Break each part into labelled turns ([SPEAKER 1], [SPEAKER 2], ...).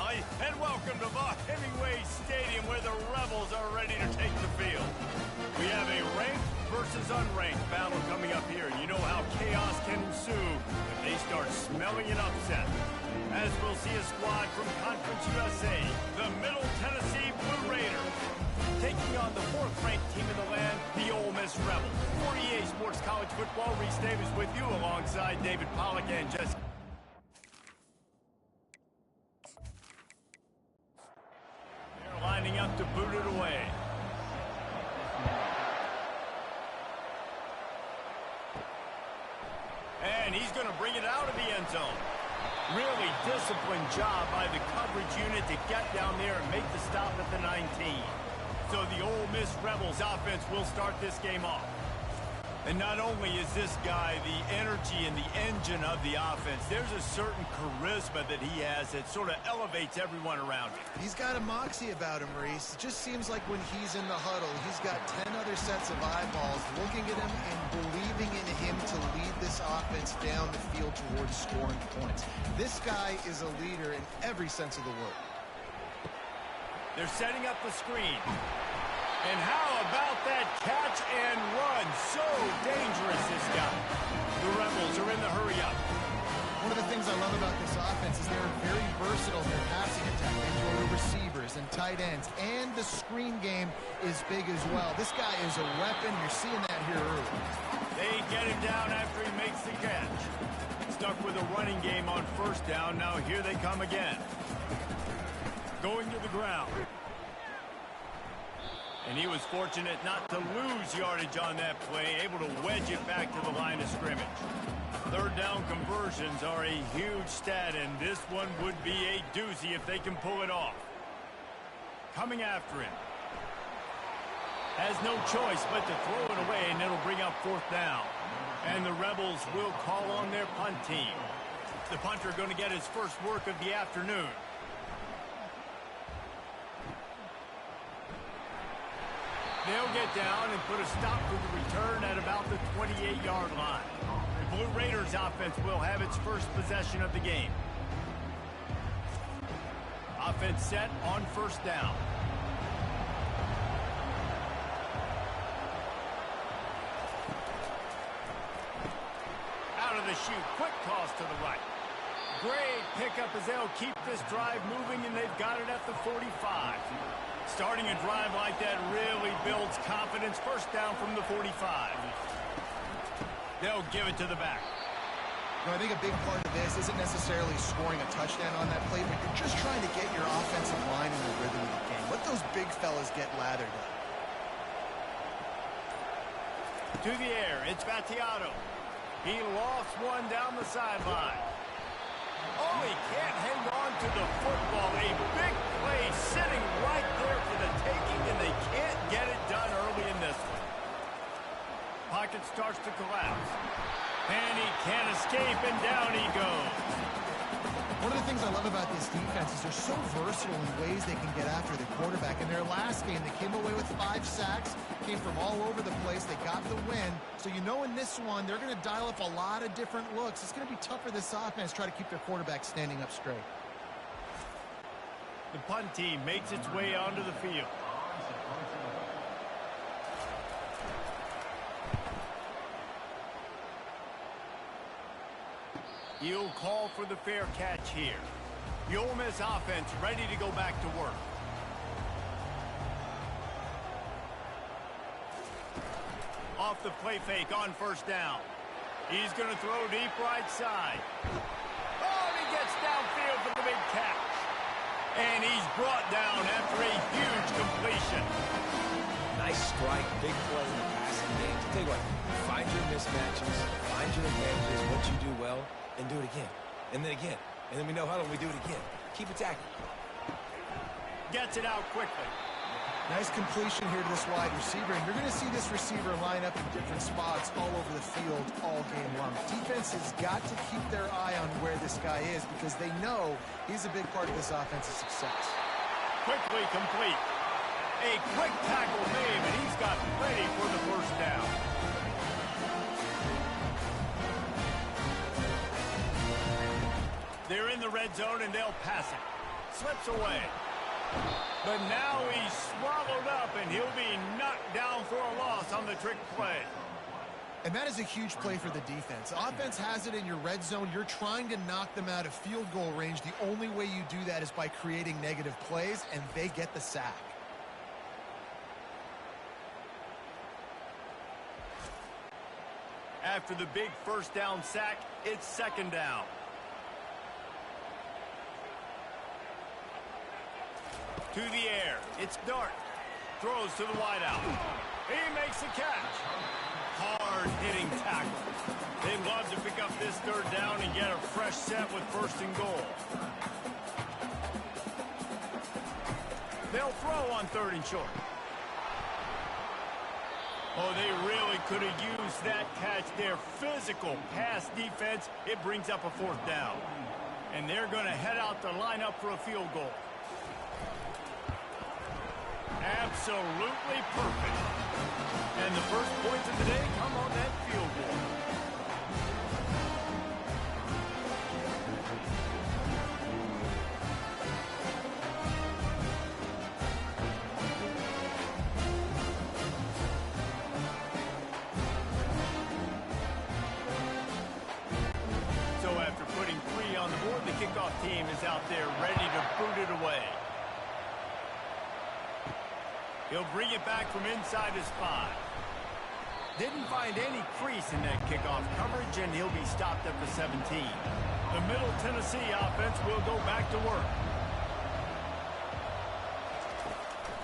[SPEAKER 1] everybody, and welcome to the Hemingway Stadium where the Rebels are ready to take the field. We have a ranked versus unranked battle coming up here. You know how chaos can ensue if they start smelling an upset. As we'll see a squad from Conference USA, the Middle Tennessee Blue Raiders, taking on the fourth-ranked team in the land, the Ole Miss Rebels. For EA Sports College Football, Reese Davis with you alongside David Pollack and Jessica. Lining up to boot it away. And he's going to bring it out of the end zone. Really disciplined job by the coverage unit to get down there and make the stop at the 19. So the Ole Miss Rebels offense will start this game off. And not only is this guy the energy and the engine of the offense, there's a certain charisma that he has that sort of elevates everyone around him.
[SPEAKER 2] He's got a moxie about him, Reese. It just seems like when he's in the huddle, he's got 10 other sets of eyeballs looking at him and believing in him to lead this offense down the field towards scoring points. This guy is a leader in every sense of the word.
[SPEAKER 1] They're setting up the screen. And how about that catch and run? So dangerous, this guy. The Rebels are in the hurry-up.
[SPEAKER 2] One of the things I love about this offense is they're very versatile in their passing attack. They throw to receivers and tight ends, and the screen game is big as well. This guy is a weapon. You're seeing that here early.
[SPEAKER 1] They get him down after he makes the catch. Stuck with a running game on first down. Now here they come again. Going to the ground. And he was fortunate not to lose yardage on that play, able to wedge it back to the line of scrimmage. Third down conversions are a huge stat, and this one would be a doozy if they can pull it off. Coming after him. Has no choice but to throw it away, and it'll bring up fourth down. And the Rebels will call on their punt team. The punter going to get his first work of the afternoon. They'll get down and put a stop to the return at about the 28-yard line. The Blue Raiders offense will have its first possession of the game. Offense set on first down. Out of the chute, quick toss to the right. Great pickup as they'll keep this drive moving, and they've got it at the 45. Starting a drive like that really builds confidence. First down from the 45. They'll give it to the back.
[SPEAKER 2] No, I think a big part of this isn't necessarily scoring a touchdown on that play, but you're just trying to get your offensive line in the rhythm of the game. Let those big fellas get lathered up.
[SPEAKER 1] To the air, it's Battiato. He lost one down the sideline. Oh, he can't hang on to the football. A big play sitting right there for the taking, and they can't get it done early in this one. Pocket starts to collapse. And he can't escape, and down he goes.
[SPEAKER 2] One of the things I love about this defense is they're so versatile in ways they can get after the quarterback. In their last game, they came away with 5 sacks, came from all over the place. They got the win. So you know in this one, they're going to dial up a lot of different looks. It's going to be tough for this offense to try to keep their quarterback standing up straight.
[SPEAKER 1] The punt team makes its way onto the field. He'll call for the fair catch here. The Ole Miss offense ready to go back to work. Off the play fake on first down. He's going to throw deep right side. Oh, and he gets downfield for the big catch. And he's brought down after a huge completion.
[SPEAKER 3] Nice strike, big play in the passing game. To tell you what, find your mismatches, find your advantages, what you do well, and do it again. And then again. And then we know how we do it again. Keep attacking.
[SPEAKER 1] Gets it out quickly.
[SPEAKER 2] Nice completion here to this wide receiver, and you're going to see this receiver line up in different spots all over the field all game long. Defense has got to keep their eye on where this guy is because they know he's a big part of this offensive success.
[SPEAKER 1] Quickly complete. A quick tackle made, and he's got ready for the first down. They're in the red zone, and they'll pass it. slips away. But now he's swallowed up, and he'll be knocked down for a loss on the trick play.
[SPEAKER 2] And that is a huge play for the defense. Offense has it in your red zone. You're trying to knock them out of field goal range. The only way you do that is by creating negative plays, and they get the sack.
[SPEAKER 1] After the big first down sack, it's second down. To the air. It's Dart. Throws to the wideout. He makes the catch. Hard-hitting tackle. They'd love to pick up this third down and get a fresh set with first and goal. They'll throw on third and short. Oh, they really could have used that catch. Their physical pass defense, it brings up a fourth down. And they're going to head out to line up for a field goal. Absolutely perfect. And the first points of the day come on that field goal. So after putting 3 on the board, the kickoff team is out there ready to boot it away. He'll bring it back from inside his 5. Didn't find any crease in that kickoff coverage, and he'll be stopped at the 17. The Middle Tennessee offense will go back to work.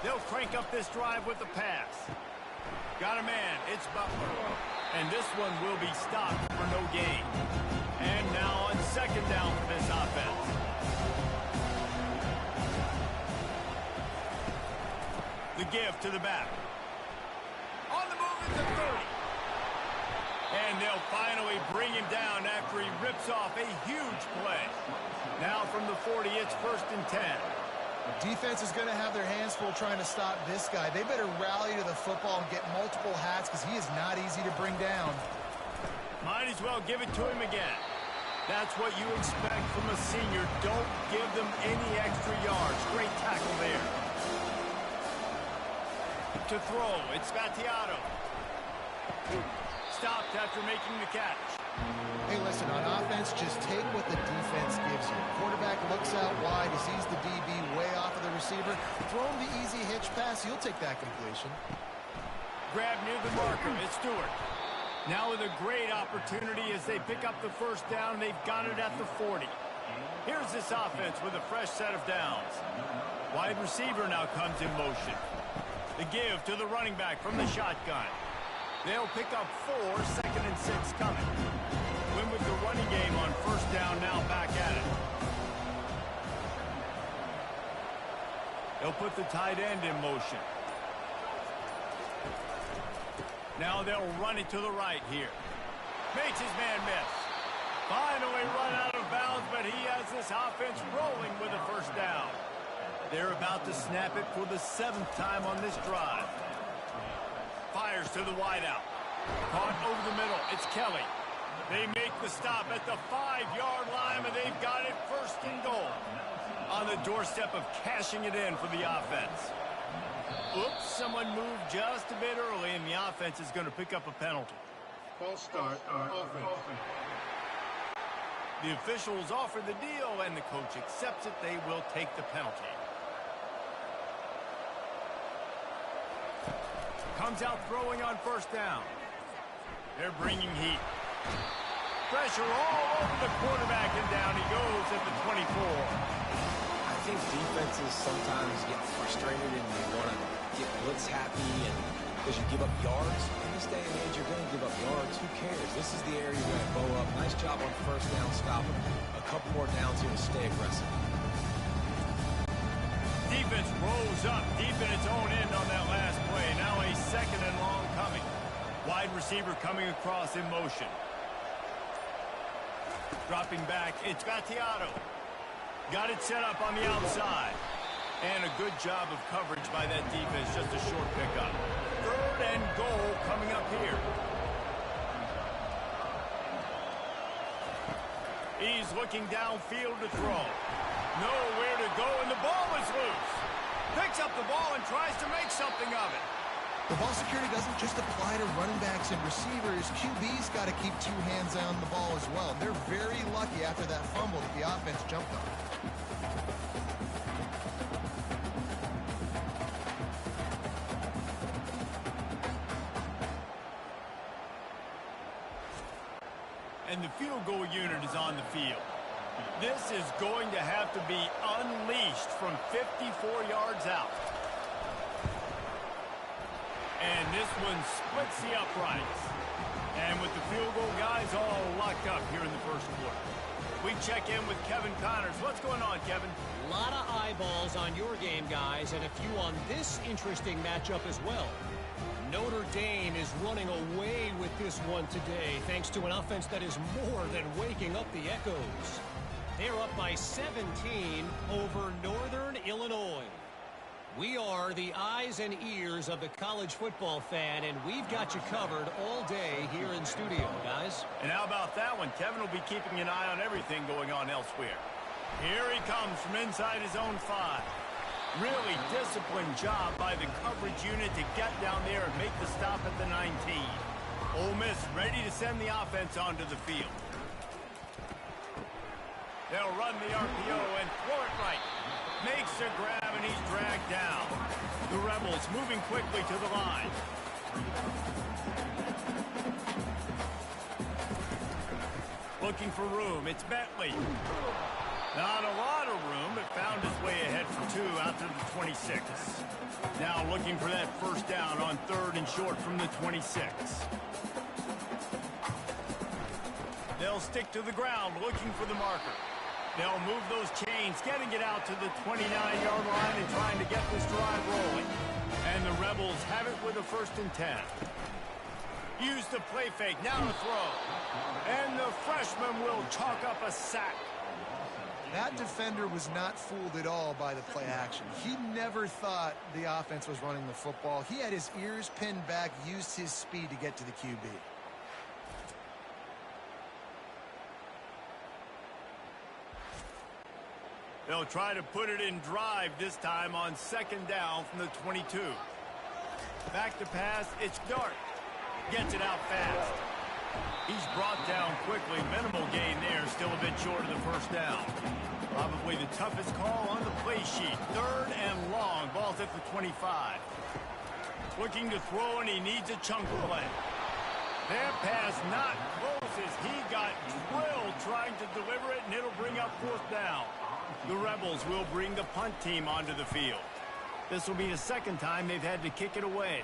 [SPEAKER 1] They'll crank up this drive with the pass. Got a man. It's Butler. And this one will be stopped for no gain. And now on second down for this offense. The give to the back. On the move at the 30. And they'll finally bring him down after he rips off a huge play. Now from the 40, it's first and 10.
[SPEAKER 2] Defense is going to have their hands full trying to stop this guy. They better rally to the football and get multiple hats because he is not easy to bring down.
[SPEAKER 1] Might as well give it to him again. That's what you expect from a senior. Don't give them any extra yards. Great tackle there. To throw, it's Spatiato. Stopped after making the catch.
[SPEAKER 2] Hey, listen, on offense, just take what the defense gives you. Quarterback looks out wide, he sees the DB way off of the receiver. Throw him the easy hitch pass, he'll take that completion.
[SPEAKER 1] Grab near the marker, it's Stewart. Now with a great opportunity as they pick up the first down, they've got it at the 40. Here's this offense with a fresh set of downs. Wide receiver now comes in motion. The give to the running back from the shotgun. They'll pick up 4, second and 6 coming. Win with the running game on first down, now back at it. They'll put the tight end in motion. Now they'll run it to the right here. Makes his man miss. Finally run out of bounds, but he has this offense rolling with a first down. They're about to snap it for the 7th time on this drive. Fires to the wideout. Caught over the middle. It's Kelly. They make the stop at the 5-yard line, and they've got it first and goal. On the doorstep of cashing it in for the offense. Oops, someone moved just a bit early, and the offense is going to pick up a penalty.
[SPEAKER 4] False start on offense.
[SPEAKER 1] The officials offer the deal, and the coach accepts it. They will take the penalty. Comes out throwing on first down. They're bringing heat. Pressure all over the quarterback, and down he goes at the 24.
[SPEAKER 3] I think defenses sometimes get frustrated and they want to get blitz happy, and because you give up yards. In this day and age, you're going to give up yards. Who cares? This is the area you're going to bow up. Nice job on first down, stop him. A couple more downs here to stay aggressive.
[SPEAKER 1] Defense rolls up deep in its own end on that last play. Now a second and long coming. Wide receiver coming across in motion. Dropping back, it's Battiato. Got it set up on the outside. And a good job of coverage by that defense. Just a short pickup. 3rd and goal coming up here. He's looking downfield to throw. Nowhere to go, and the ball is loose. Picks up the ball and tries to make something of it.
[SPEAKER 2] The ball security doesn't just apply to running backs and receivers. QB's got to keep two hands on the ball as well. They're very lucky after that fumble that the offense jumped on.
[SPEAKER 1] And the field goal unit is on the field. This is going to have to be unleashed from 54 yards out. And this one splits the uprights. And with the field goal guys all locked up here in the first quarter. We check in with Kevin Connors. What's going on, Kevin?
[SPEAKER 5] A lot of eyeballs on your game, guys, and a few on this interesting matchup as well. Notre Dame is running away with this one today, thanks to an offense that is more than waking up the echoes. They're up by 17 over Northern Illinois. We are the eyes and ears of the college football fan, and we've got you covered all day here in studio, guys.
[SPEAKER 1] And how about that one? Kevin will be keeping an eye on everything going on elsewhere. Here he comes from inside his own 5. Really disciplined job by the coverage unit to get down there and make the stop at the 19. Ole Miss ready to send the offense onto the field. They'll run the RPO and throw it right. Makes a grab and he's dragged down. The Rebels moving quickly to the line. Looking for room. It's Bentley. Not a lot of room, but found his way ahead for 2 out to the 26. Now looking for that first down on 3rd and short from the 26. They'll stick to the ground looking for the marker. They'll move those chains, getting it out to the 29-yard line and trying to get this drive rolling. And the Rebels have it with a 1st and 10. Use the play fake, now to throw. And the freshman will chalk up a sack.
[SPEAKER 2] That defender was not fooled at all by the play action. He never thought the offense was running the football. He had his ears pinned back, used his speed to get to the QB.
[SPEAKER 1] They'll try to put it in drive this time on 2nd down from the 22. Back to pass, it's Dart. Gets it out fast. He's brought down quickly. Minimal gain there, still a bit short of the first down. Probably the toughest call on the play sheet. 3rd and long. Ball's at the 25. Looking to throw, and he needs a chunk play. That pass not close as he got drilled trying to deliver it, and it'll bring up 4th down. The Rebels will bring the punt team onto the field. This will be the 2nd time they've had to kick it away.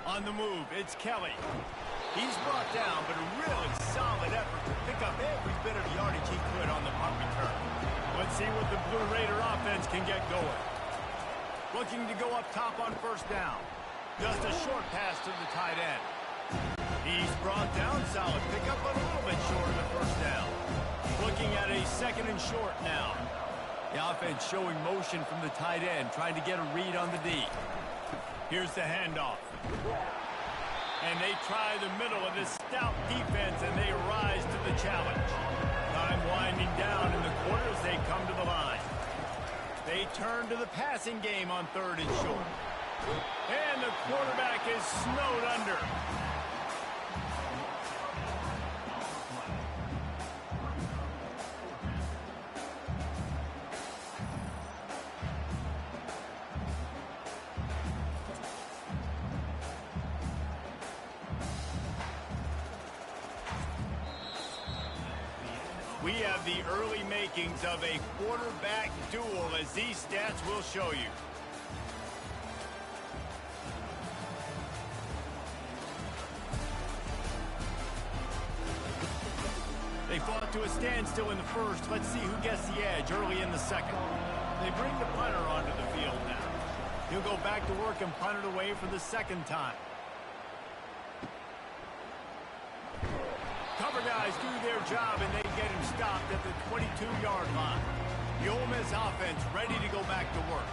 [SPEAKER 1] On the move, it's Kelly. He's brought down, but a really solid effort to pick up every bit of yardage he could on the punt return. Let's see what the Blue Raider offense can get going. Looking to go up top on 1st down. Just a short pass to the tight end. He's brought down, solid pickup, but a little bit short of the 1st down. Looking at a 2nd and short now. The offense showing motion from the tight end, trying to get a read on the D. Here's the handoff. And they try the middle of this stout defense, and they rise to the challenge. Time winding down in the quarter as they come to the line. They turn to the passing game on 3rd and short. And the quarterback is snowed under. We have the early makings of a quarterback duel, as these stats will show you. They fought to a standstill in the 1st. Let's see who gets the edge early in the 2nd. They bring the punter onto the field now. He'll go back to work and punt it away for the 2nd time. Cover guys do their job, and they get him stopped at the 22-yard line. The Ole Miss offense ready to go back to work.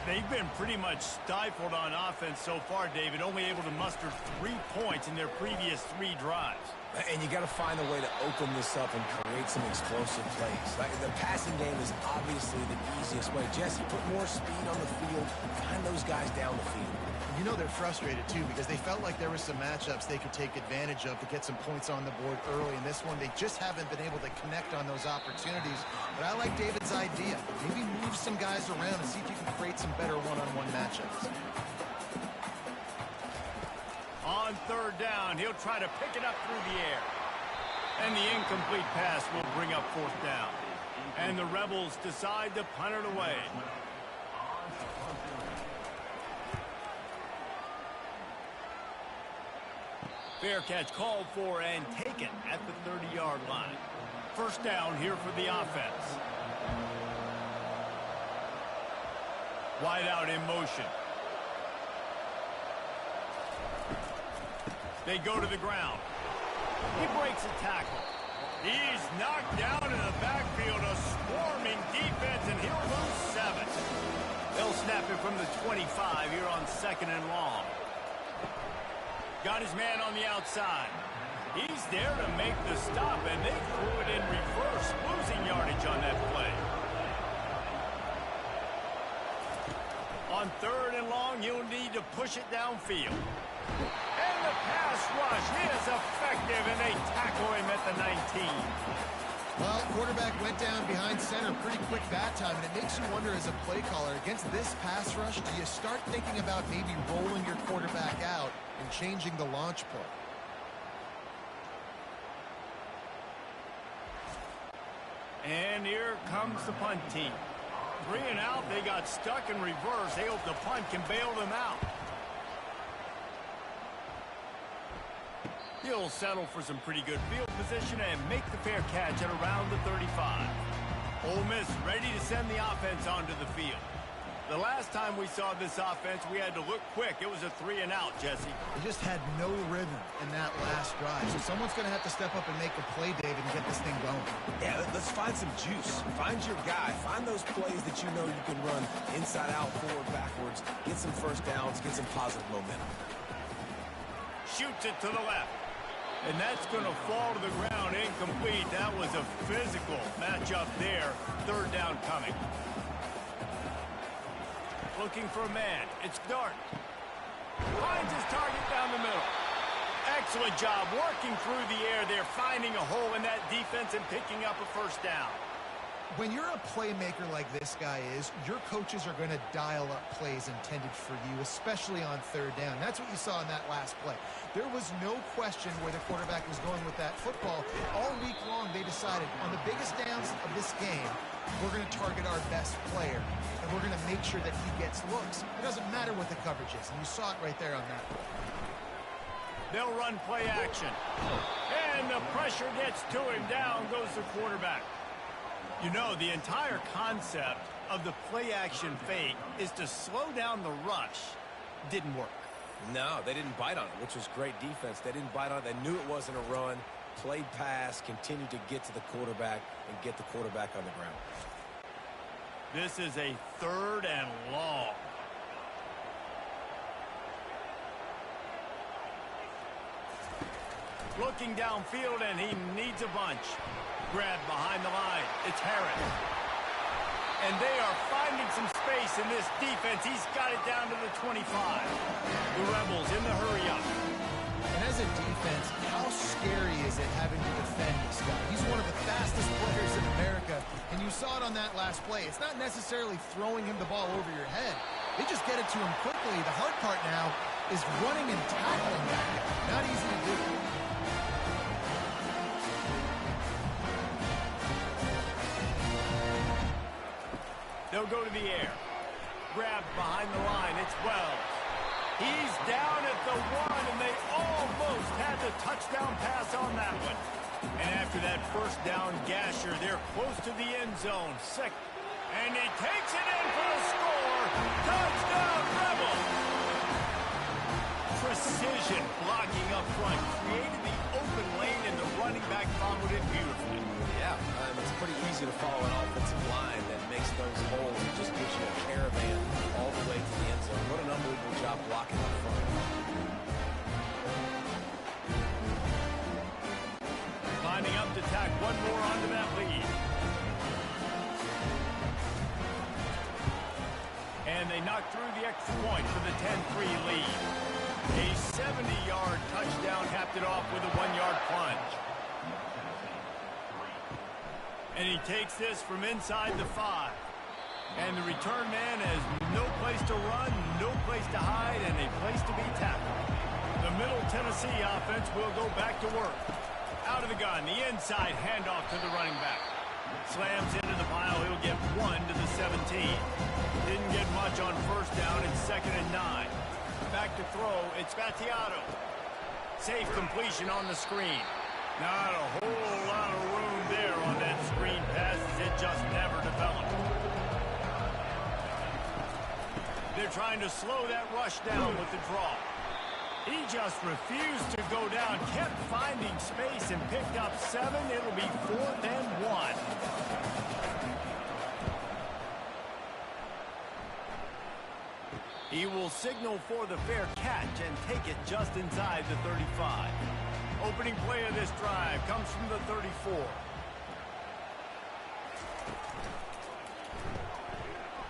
[SPEAKER 1] They've been pretty much stifled on offense so far, David, only able to muster 3 points in their previous 3 drives.
[SPEAKER 3] And you got to find a way to open this up and create some explosive plays. Like, the passing game is obviously the easiest way. Jesse, put more speed on the field. Find those guys down the field.
[SPEAKER 2] You know they're frustrated, too, because they felt like there were some matchups they could take advantage of to get some points on the board early. In this one, they just haven't been able to connect on those opportunities. But I like David's idea. Maybe move some guys around and see if you can create some better one-on-one matchups.
[SPEAKER 1] On third down, he'll try to pick it up through the air. And the incomplete pass will bring up fourth down. And the Rebels decide to punt it away. Fair catch called for and taken at the 30-yard line. First down here for the offense. Wide out in motion. They go to the ground. He breaks a tackle. He's knocked down in the backfield, a swarming defense, and he'll lose 7. They'll snap it from the 25 here on 2nd and long. Got his man on the outside. He's there to make the stop, and they threw it in reverse, losing yardage on that play. On 3rd and long, he'll need to push it downfield. And the pass rush is effective, and they tackle him at the 19.
[SPEAKER 2] Well, quarterback went down behind center pretty quick that time, and it makes you wonder as a play caller, against this pass rush, do you start thinking about maybe rolling your quarterback out and changing the launch play?
[SPEAKER 1] And here comes the punt team. 3 and out, they got stuck in reverse. They hope the punt can bail them out. He'll settle for some pretty good field position and make the fair catch at around the 35. Ole Miss ready to send the offense onto the field. The last time we saw this offense, we had to look quick. It was a 3 and out, Jesse.
[SPEAKER 2] They just had no rhythm in that last drive. So someone's going to have to step up and make a play, David, and get this thing going.
[SPEAKER 3] Yeah, let's find some juice. Find your guy. Find those plays that you know you can run inside out, forward, backwards. Get some first downs. Get some positive momentum.
[SPEAKER 1] Shoots it to the left. And that's going to fall to the ground incomplete. That was a physical matchup there. 3rd down coming. Looking for a man. It's Dart. Finds his target down the middle. Excellent job working through the air there, finding a hole in that defense and picking up a first down.
[SPEAKER 2] When you're a playmaker like this guy is, your coaches are going to dial up plays intended for you, especially on 3rd down. That's what you saw in that last play. There was no question where the quarterback was going with that football. All week long, they decided on the biggest downs of this game, we're going to target our best player, and we're going to make sure that he gets looks. It doesn't matter what the coverage is, and you saw it right there on that play.
[SPEAKER 1] They'll run play action. And the pressure gets to him. Down goes the quarterback. You know, the entire concept of the play-action fake is to slow down the rush. Didn't work.
[SPEAKER 3] No, they didn't bite on it, which was great defense. They didn't bite on it. They knew it wasn't a run. Played pass, continued to get to the quarterback and get the quarterback on the ground.
[SPEAKER 1] This is a 3rd and long. Looking downfield, and he needs a bunch. Grab behind the line. It's Harris. And they are finding some space in this defense. He's got it down to the 25. The Rebels in the hurry-up.
[SPEAKER 2] And as a defense, how scary is it having to defend this guy? He's one of the fastest players in America, and you saw it on that last play. It's not necessarily throwing him the ball over your head. They just get it to him quickly. The hard part now is running and tackling that guy. Not easy to do.
[SPEAKER 1] They'll go to the air. Grabbed behind the line. It's Wells. He's down at the 1, and they almost had the touchdown pass on that one. And after that first down gasher, they're close to the end zone. And he takes it in for the score. Touchdown, Rebels! Precision blocking up front. Created the open lane, and the running back followed it beautifully.
[SPEAKER 3] Yeah, it's pretty easy to follow an offensive line that makes those holes and just gives you a caravan all the What an unbelievable job blocking up front.
[SPEAKER 1] Lining up to tack one more onto that lead. And they knock through the extra point for the 10-3 lead. A 70-yard touchdown capped it off with a 1-yard plunge. And he takes this from inside the 5. And the return man has no place to run, no place to hide, and a place to be tackled. The Middle Tennessee offense will go back to work. Out of the gun, the inside handoff to the running back. Slams into the pile, he'll get 1 to the 17. Didn't get much on first down, it's 2nd and 9. Back to throw, it's Battiato. Safe completion on the screen. Not a whole lot of room there on that screen pass, as it just never developed. They're trying to slow that rush down with the draw. He just refused to go down, kept finding space and picked up 7. It'll be 4th and 1. He will signal for the fair catch and take it just inside the 35. Opening play of this drive comes from the 34.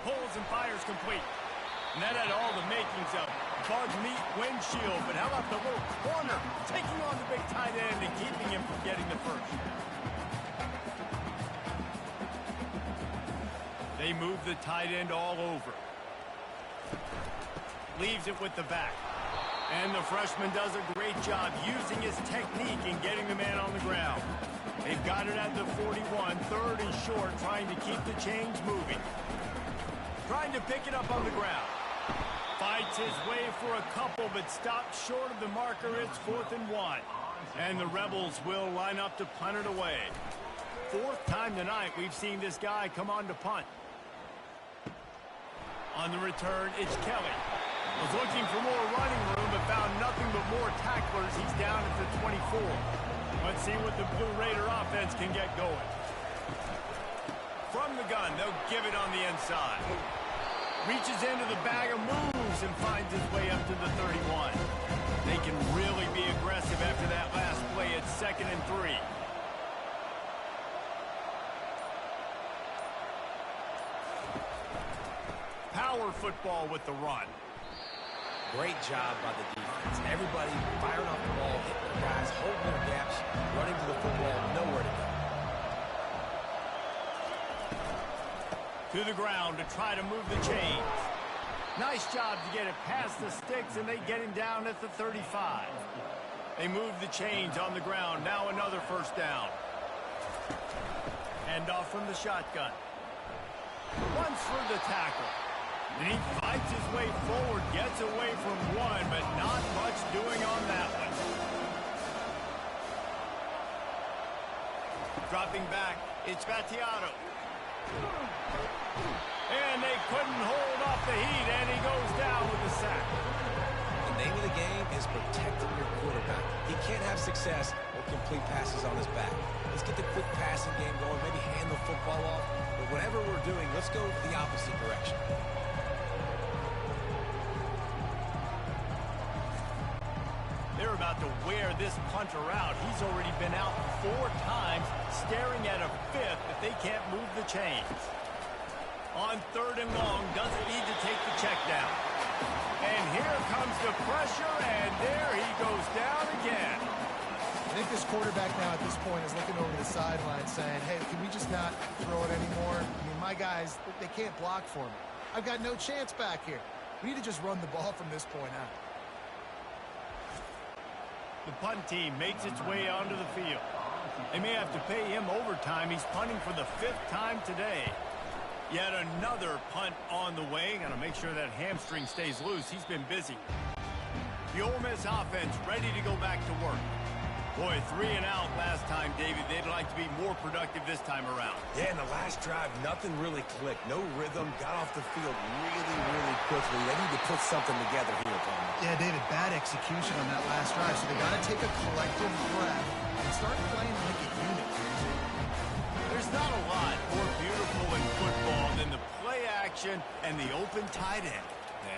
[SPEAKER 1] Pulls and fires complete. And that had all the makings of bug meat windshield. But how about the little corner taking on the big tight end and keeping him from getting the first? They move the tight end all over. Leaves it with the back. And the freshman does a great job using his technique and getting the man on the ground. They've got it at the 41, 3rd and short, trying to keep the chains moving. Trying to pick it up on the ground. Fights his way for a couple, but stops short of the marker. It's 4th and 1. And the Rebels will line up to punt it away. 4th time tonight we've seen this guy come on to punt. On the return, it's Kelly. Was looking for more running room, but found nothing but more tacklers. He's down at the 24. Let's see what the Blue Raider offense can get going. From the gun, they'll give it on the inside. Reaches into the bag of moves and finds his way up to the 31. They can really be aggressive after that last play. It's 2nd and 3. Power football with the run.
[SPEAKER 3] Great job by the defense. Everybody firing off the ball, hitting their guys, holding their gaps, running to the football, nowhere to go.
[SPEAKER 1] To the ground to try to move the chains. Nice job to get it past the sticks, and they get him down at the 35. They move the chains on the ground. Now another first down. Hand off from the shotgun. Runs for the tackle. And he fights his way forward, gets away from one, but not much doing on that one. Dropping back, it's Battiato. And they couldn't hold off the heat, and he goes down with a sack.
[SPEAKER 3] The name of the game is protecting your quarterback. He can't have success or complete passes on his back. Let's get the quick passing game going, maybe hand the football off. But whatever we're doing, let's go the opposite direction.
[SPEAKER 1] They're about to wear this punter out. He's already been out 4 times, staring at a 5th if they can't move the chains. On 3rd and long, doesn't need to take the check down. And here comes the pressure, and there he goes down again.
[SPEAKER 2] I think this quarterback now at this point is looking over the sideline saying, hey, can we just not throw it anymore? I mean, my guys, they can't block for me. I've got no chance back here. We need to just run the ball from this point out.
[SPEAKER 1] The punt team makes its way onto the field. They may have to pay him overtime. He's punting for the 5th time today. Yet another punt on the way. Got to make sure that hamstring stays loose. He's been busy. The Ole Miss offense ready to go back to work. Boy, 3 and out last time, David. They'd like to be more productive this time around.
[SPEAKER 3] Yeah, in the last drive, nothing really clicked. No rhythm. Got off the field really quickly. They need to put something together here, Tom.
[SPEAKER 2] Yeah, David, bad execution on that last drive. So they got to take a collective breath and start playing like a unit.
[SPEAKER 1] There's not a lot more beautiful in football than the play action and the open tight end.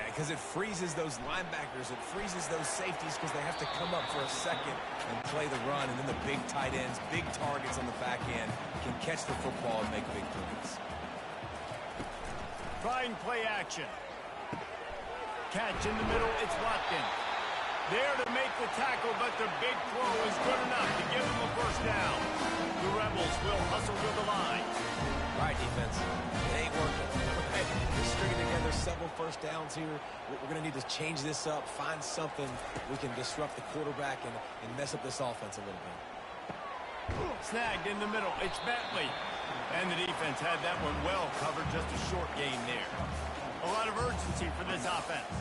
[SPEAKER 3] Because it freezes those linebackers. It freezes those safeties because they have to come up for a second and play the run. And then the big tight ends, big targets on the back end can catch the football and make big plays.
[SPEAKER 1] Trying play action. Catch in the middle. It's Watkins. There to make the tackle, but the big throw is good enough to give them a first down. The Rebels will hustle to the line.
[SPEAKER 3] All right, defense. It ain't working. We're stringing together several first downs here. We're going to need to change this up, find something we can disrupt the quarterback and mess up this offense a little bit.
[SPEAKER 1] Snagged in the middle. It's Bentley. And the defense had that one well covered. Just a short gain there. A lot of urgency for this offense.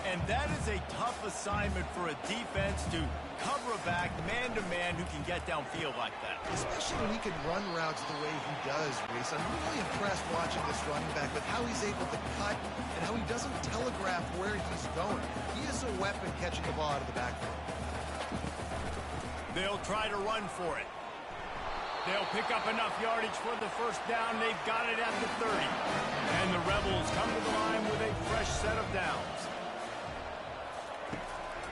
[SPEAKER 1] And that is a tough assignment for a defense to cover a back man-to-man who can get downfield like that.
[SPEAKER 2] Especially when he can run routes the way he does, Reese. I'm really impressed watching this running back with how he's able to cut and how he doesn't telegraph where he's going. He is a weapon catching the ball out of the backfield.
[SPEAKER 1] They'll try to run for it. They'll pick up enough yardage for the first down. They've got it at the 30. And the Rebels come to the line with a fresh set of downs.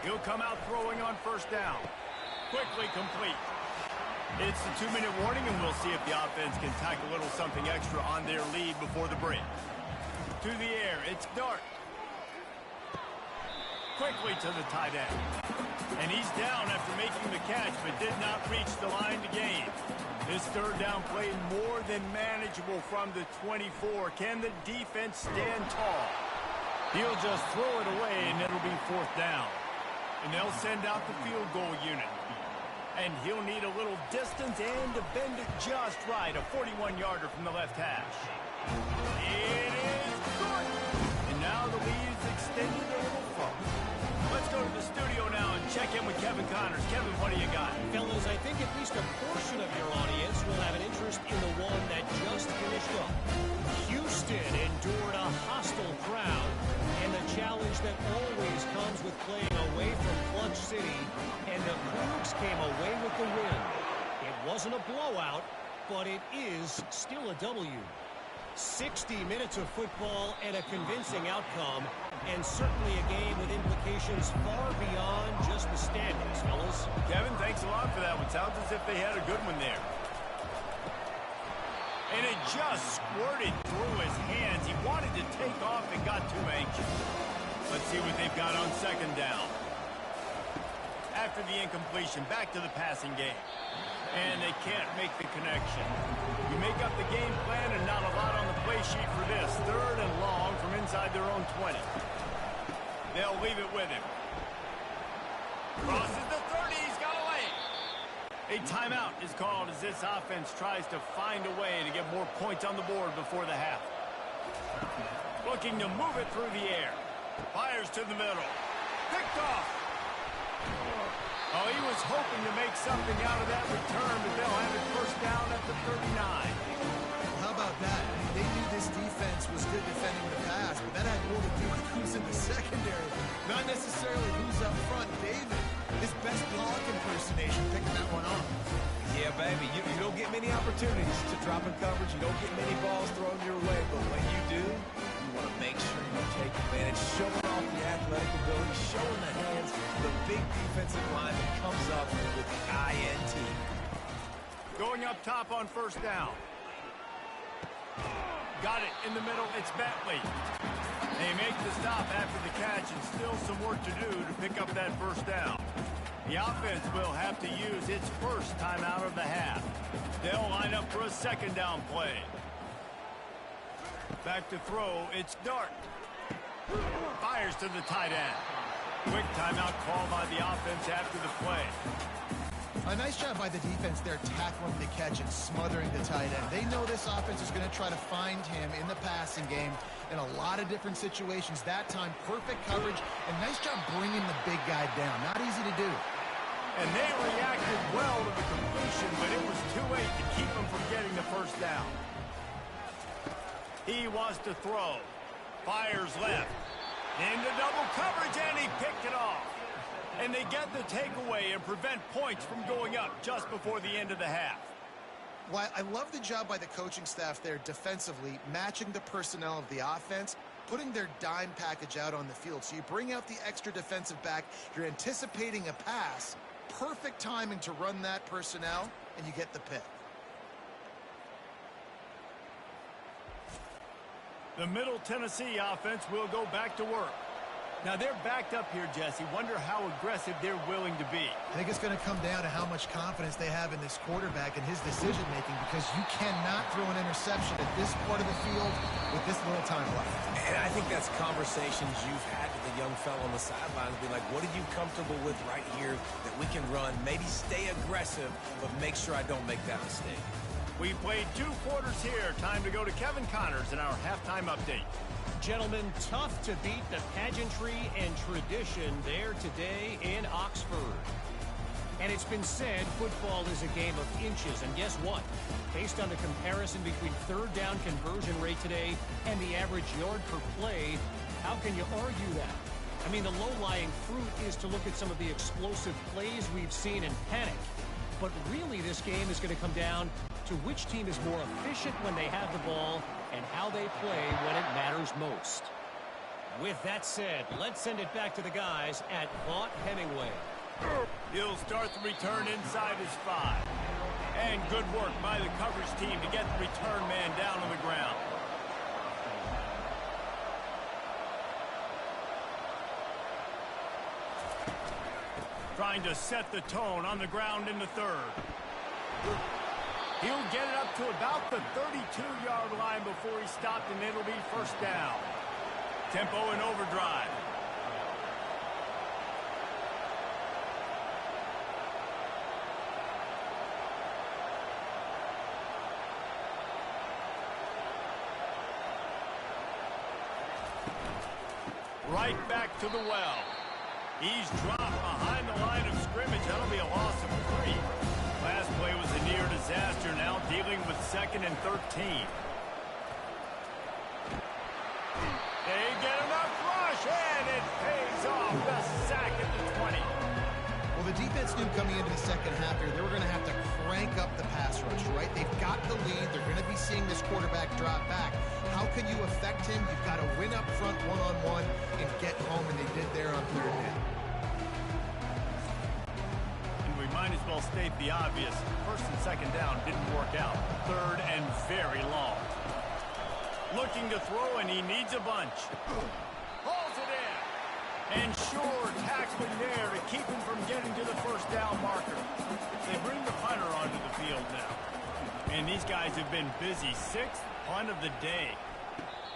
[SPEAKER 1] He'll come out throwing on first down. Quickly complete. It's the 2-minute warning, and we'll see if the offense can tack a little something extra on their lead before the break. To the air, it's Dart. Quickly to the tight end. And he's down after making the catch, but did not reach the line to gain. This third down play more than manageable from the 24. Can the defense stand tall? He'll just throw it away, and it'll be fourth down. And they'll send out the field goal unit. And he'll need a little distance and to bend it just right. A 41-yarder from the left hash. It is good. And now the lead is extended a little further. Let's go to the studio now and check in with Kevin Connors. Kevin, what do you got?
[SPEAKER 5] Fellas, I think at least a portion of your audience will have an interest in the one that just finished up. Houston endured a hostile crowd and the challenge that always comes with playing away from Clutch City, and the Cougs came away with the win. It wasn't a blowout, but it is still a W. 60 minutes of football and a convincing outcome, and certainly a game with implications far beyond just the standings, fellas.
[SPEAKER 1] Kevin, thanks a lot for that one. Sounds as if they had a good one there. And it just squirted through his hands. He wanted to take off and got too anxious. Let's see what they've got on second down. After the incompletion, back to the passing game. And they can't make the connection. You make up the game plan and not a lot on the play sheet for this. Third and long from inside their own 20. They'll leave it with him. Crosses the 30. He's got away. A timeout is called as this offense tries to find a way to get more points on the board before the half. Looking to move it through the air. Fires to the middle. Picked off. Oh, he was hoping to make something out of that return, but they'll have it first down at the 39.
[SPEAKER 2] How about that? I mean, they knew this defense was good defending the pass, but that had more to do with who's in the secondary, not necessarily who's up front. David, his best Pollock impersonation, picking that one off.
[SPEAKER 3] Yeah, baby, you don't get many opportunities to drop in coverage. You don't get many balls thrown your way, but when you do, you want to make sure you take advantage, showing off the athletic ability, showing the hands, the big defensive line that comes up with the INT.
[SPEAKER 1] Going up top on first down. Got it in the middle. It's Bentley. They make the stop after the catch, and still some work to do to pick up that first down. The offense will have to use its first timeout of the half. They'll line up for a second down play. Back to throw. It's Dart. Fires to the tight end. Quick timeout call by the offense after the play.
[SPEAKER 2] A nice job by the defense there, tackling the catch and smothering the tight end. They know this offense is going to try to find him in the passing game in a lot of different situations. That time, perfect coverage, and nice job bringing the big guy down. Not easy to do.
[SPEAKER 1] And they reacted well to the completion, but it was too late to keep him from getting the first down. He wants to throw. Fires left. Into double coverage, and he picked it off. And they get the takeaway and prevent points from going up just before the end of the half.
[SPEAKER 2] Well, I love the job by the coaching staff there defensively, matching the personnel of the offense, putting their dime package out on the field. So you bring out the extra defensive back, you're anticipating a pass, perfect timing to run that personnel, and you get the pick.
[SPEAKER 1] The Middle Tennessee offense will go back to work. Now they're backed up here, Jesse. Wonder how aggressive they're willing to be.
[SPEAKER 2] I think it's going to come down to how much confidence they have in this quarterback and his decision-making, because you cannot throw an interception at this part of the field with this little time left.
[SPEAKER 3] And I think that's conversations you've had with the young fellow on the sidelines. Be like, what are you comfortable with right here that we can run? Maybe stay aggressive, but make sure I don't make that mistake.
[SPEAKER 1] We played 2 quarters here. Time to go to Kevin Connors in our halftime update.
[SPEAKER 5] Gentlemen, tough to beat the pageantry and tradition there today in Oxford. And it's been said football is a game of inches. And guess what? Based on the comparison between third down conversion rate today and the average yard per play, how can you argue that? I mean, the low-lying fruit is to look at some of the explosive plays we've seen and panic. But really, this game is going to come down to which team is more efficient when they have the ball and how they play when it matters most. With that said, let's send it back to the guys at Vaught Hemingway.
[SPEAKER 1] He'll start the return inside his 5. And good work by the coverage team to get the return man down on the ground. Trying to set the tone on the ground in the 3rd. He'll get it up to about the 32-yard line before he stopped, and it'll be first down. Tempo in overdrive. Right back to the well. He's dropped behind the line of scrimmage. That'll be a loss of 3. Last play was a near disaster, now dealing with 2nd and 13. They get enough rush, and it pays off. The sack at the 20.
[SPEAKER 2] Well, the defense knew coming into the second half here, they were going to have to crank up the pass rush, right? They've got the lead. They're going to be seeing this quarterback drop back. How can you affect him? You've got to win up front one-on-one and get home, and they did there on 3rd down.
[SPEAKER 1] Might as well state the obvious. 1st and 2nd down didn't work out. 3rd and very long. Looking to throw, and he needs a bunch. Hauls it in. And sure, tackling there to keep him from getting to the first down marker. They bring the punter onto the field now. And these guys have been busy. 6th punt of the day.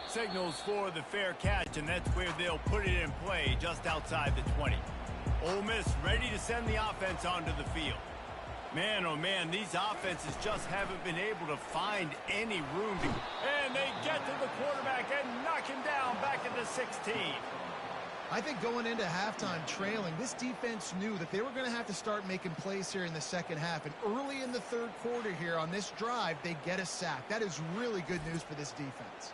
[SPEAKER 1] Signals for the fair catch, and that's where they'll put it in play just outside the 20. Ole Miss ready to send the offense onto the field. Man, oh man, these offenses just haven't been able to find any room to... And they get to the quarterback and knock him down back at the 16.
[SPEAKER 2] I think going into halftime trailing, this defense knew that they were going to have to start making plays here in the second half. And early in the 3rd quarter here on this drive, they get a sack. That is really good news for this defense.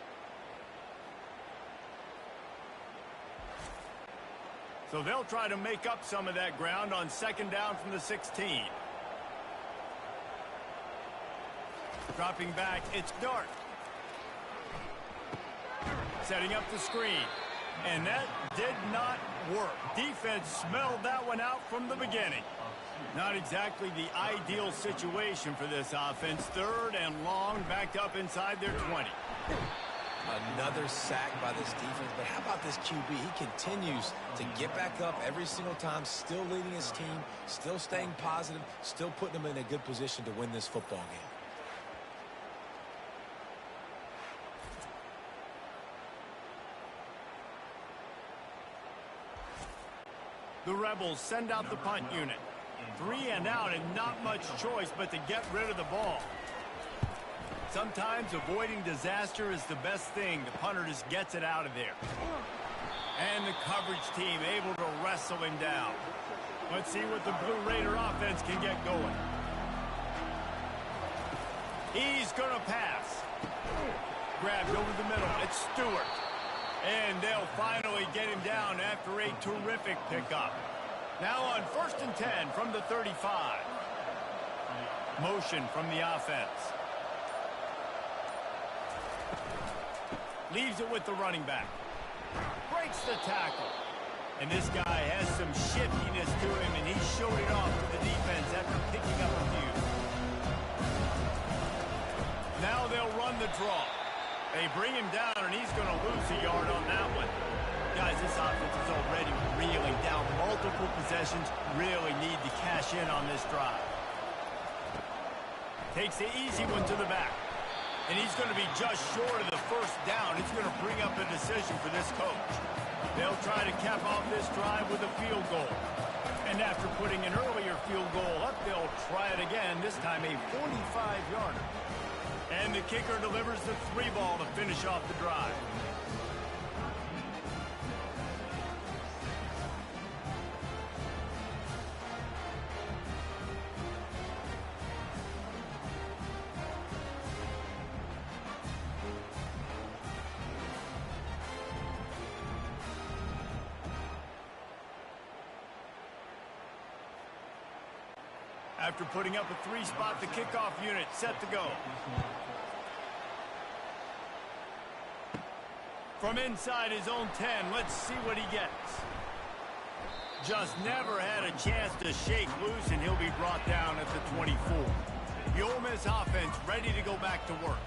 [SPEAKER 1] So they'll try to make up some of that ground on 2nd down from the 16. Dropping back, it's Dart. Setting up the screen. And that did not work. Defense smelled that one out from the beginning. Not exactly the ideal situation for this offense. 3rd and long, backed up inside their 20.
[SPEAKER 3] Another sack by this defense, but how about this QB? He continues to get back up every single time, still leading his team, still staying positive, still putting them in a good position to win this football game.
[SPEAKER 1] The Rebels send out the punt unit. 3 and out, and not much choice but to get rid of the ball. Sometimes avoiding disaster is the best thing. The punter just gets it out of there. And the coverage team able to wrestle him down. Let's see what the Blue Raider offense can get going. He's going to pass. Grabbed over the middle. It's Stewart. And they'll finally get him down after a terrific pickup. Now on 1st and 10 from the 35. Motion from the offense. Leaves it with the running back. Breaks the tackle. And this guy has some shiftiness to him, and he showed it off to the defense after picking up a few. Now they'll run the draw. They bring him down, and he's going to lose a yard on that one. Guys, this offense is already reeling down multiple possessions. Really need to cash in on this drive. Takes the easy one to the back. And he's going to be just short of the first down. It's going to bring up a decision for this coach. They'll try to cap off this drive with a field goal. And after putting an earlier field goal up, they'll try it again, this time a 45-yarder. And the kicker delivers the 3-ball to finish off the drive. After putting up a 3-spot, the kickoff unit set to go. From inside his own 10, let's see what he gets. Just never had a chance to shake loose, and he'll be brought down at the 24. The Ole Miss offense ready to go back to work.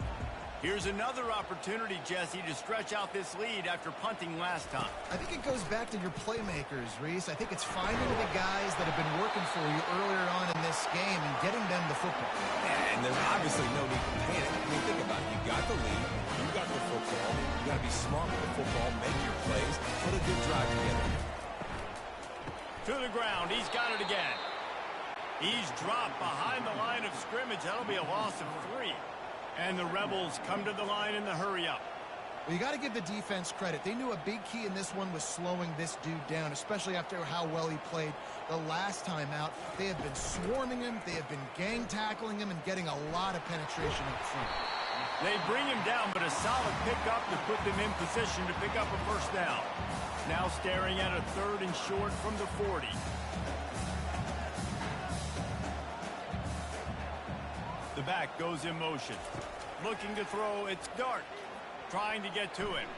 [SPEAKER 1] Here's another opportunity, Jesse, to stretch out this lead after punting last time.
[SPEAKER 2] I think it goes back to your playmakers, Reese. I think it's finding the guys that have been working for you earlier on in this game and getting them the football.
[SPEAKER 3] And there's obviously no need to panic. I mean, think about it. You got the lead. You got the football. You got to be smart with the football, make your plays, put a good drive together.
[SPEAKER 1] To the ground. He's got it again. He's dropped behind the line of scrimmage. That'll be a loss of 3. And the Rebels come to the line in the hurry-up.
[SPEAKER 2] Well, you got to give the defense credit. They knew a big key in this one was slowing this dude down, especially after how well he played the last time out. They have been swarming him. They have been gang tackling him and getting a lot of penetration up front.
[SPEAKER 1] They bring him down, but a solid pickup to put them in position to pick up a first down. Now staring at a 3rd and short from the 40. The back goes in motion. Looking to throw, it's Dart. Trying to get to him.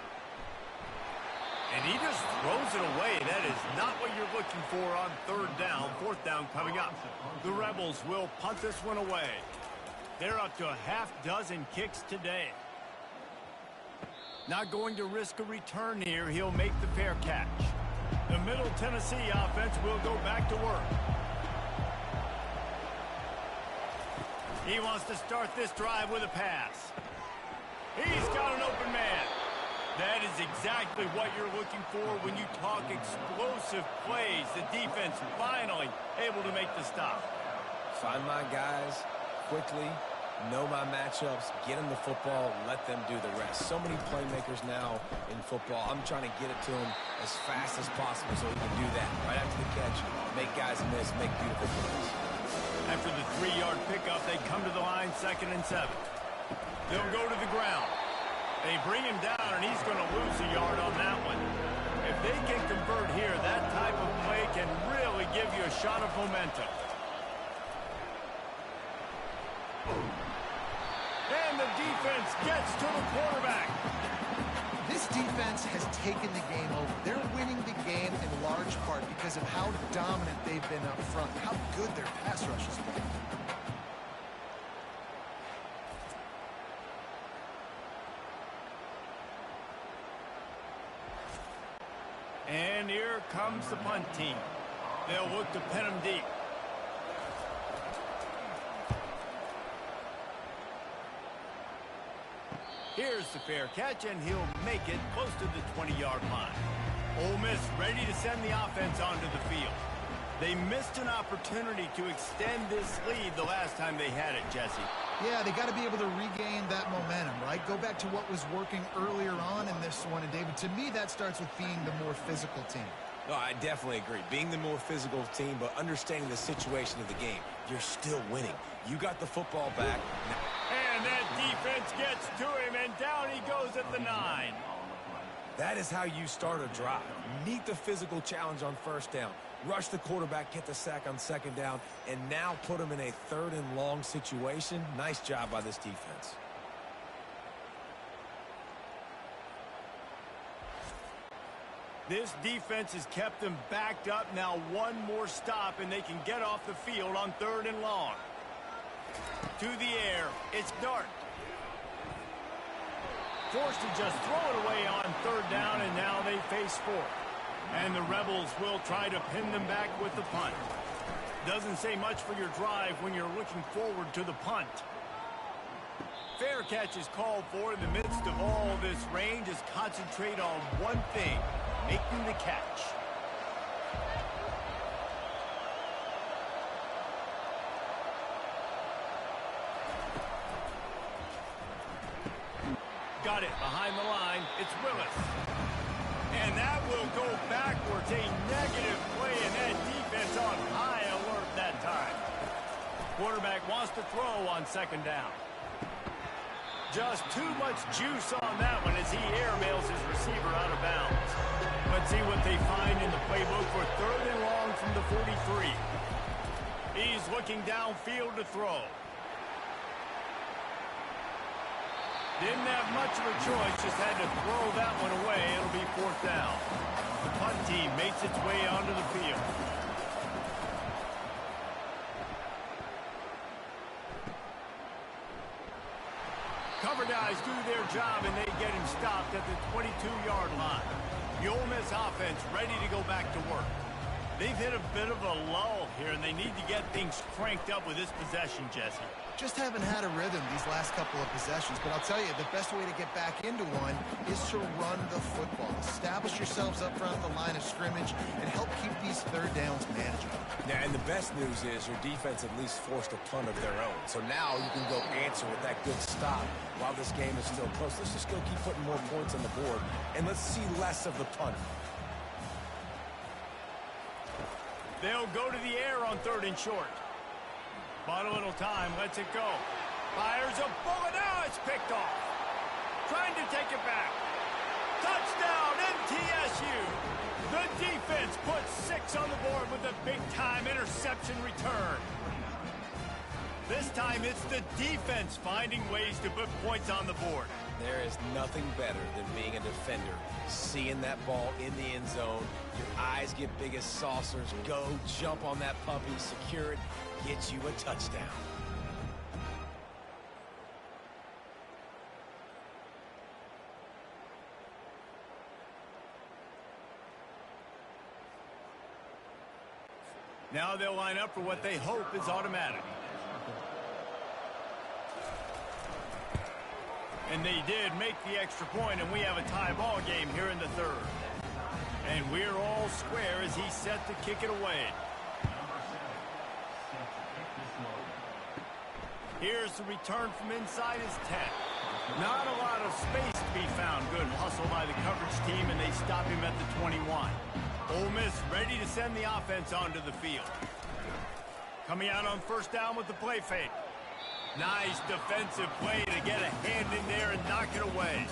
[SPEAKER 1] And he just throws it away. That is not what you're looking for on 3rd down. 4th down coming up. The Rebels will punt this one away. They're up to a half-dozen kicks today. Not going to risk a return here. He'll make the fair catch. The Middle Tennessee offense will go back to work. He wants to start this drive with a pass. He's got an open man. That is exactly what you're looking for when you talk explosive plays. The defense finally able to make the stop.
[SPEAKER 3] Find my guys quickly, know my matchups, get them the football, let them do the rest. So many playmakers now in football. I'm trying to get it to them as fast as possible so he can do that. Right after the catch, make guys miss, make beautiful plays.
[SPEAKER 1] After the 3-yard pickup, they come to the line 2nd and 7. They'll go to the ground. They bring him down, and he's going to lose a yard on that one. If they can convert here, that type of play can really give you a shot of momentum. And the defense gets to the quarterback.
[SPEAKER 2] This defense has taken the game over. They're winning the game in large part because of how dominant they've been up front, how good their pass rush has been.
[SPEAKER 1] And here comes the punt team. They'll look to pin him deep. Here's the fair catch, and he'll make it close to the 20-yard line. Ole Miss ready to send the offense onto the field. They missed an opportunity to extend this lead the last time they had it, Jesse.
[SPEAKER 2] Yeah, they got to be able to regain that momentum, right? Go back to what was working earlier on in this one. And, David, to me, that starts with being the more physical team.
[SPEAKER 3] No, I definitely agree. Being the more physical team, but understanding the situation of the game. You're still winning. You got the football back.
[SPEAKER 1] And that defense gets to him, and down he goes at the 9.
[SPEAKER 3] That is how you start a drive. Meet the physical challenge on 1st down. Rush the quarterback, get the sack on 2nd down, and now put him in a 3rd and long situation. Nice job by this defense.
[SPEAKER 1] This defense has kept them backed up. Now one more stop, and they can get off the field on 3rd and long. To the air, it's Dart. Forced to just throw it away on 3rd down, and now they face 4th. And the Rebels will try to pin them back with the punt. Doesn't say much for your drive when you're looking forward to the punt. Fair catch is called for. In the midst of all this rain, just concentrate on one thing, making the catch. Got it behind the line. It's Willis. And that will go backwards. A negative play, and that defense on high alert that time. Quarterback wants to throw on 2nd down. Just too much juice on that one as he airmails his receiver out of bounds. Let's see what they find in the playbook for 3rd and long from the 43. He's looking downfield to throw. Didn't have much of a choice, just had to throw that one away. It'll be 4th down. The punt team makes its way onto the field. Cover guys do their job, and they get him stopped at the 22-yard line. The Ole Miss offense ready to go back to work. They've hit a bit of a lull here, and they need to get things cranked up with this possession, Jesse.
[SPEAKER 2] Just haven't had a rhythm these last couple of possessions, but I'll tell you, the best way to get back into one is to run the football. Establish yourselves up front at the line of scrimmage and help keep these 3rd downs manageable.
[SPEAKER 3] Yeah, and the best news is your defense at least forced a punt of their own. So now you can go answer with that good stop while this game is still close. Let's just go keep putting more points on the board, and let's see less of the punter.
[SPEAKER 1] They'll go to the air on 3rd and short. Bought a little time, lets it go. Fires a bullet, now it's picked off. Trying to take it back. Touchdown, MTSU. The defense puts 6 on the board with a big-time interception return. This time it's the defense finding ways to put points on the board.
[SPEAKER 3] There is nothing better than being a defender. Seeing that ball in the end zone, your eyes get big as saucers, go, jump on that puppy, secure it, get you a touchdown.
[SPEAKER 1] Now they'll line up for what they hope is automatic. And they did make the extra point, and we have a tie ball game here in the 3rd. And we're all square as he's set to kick it away. Here's the return from inside his 10. Not a lot of space to be found. Good hustle by the coverage team, and they stop him at the 21. Ole Miss ready to send the offense onto the field. Coming out on 1st down with the play fake. Nice defensive play to get a hand in there and knock it away.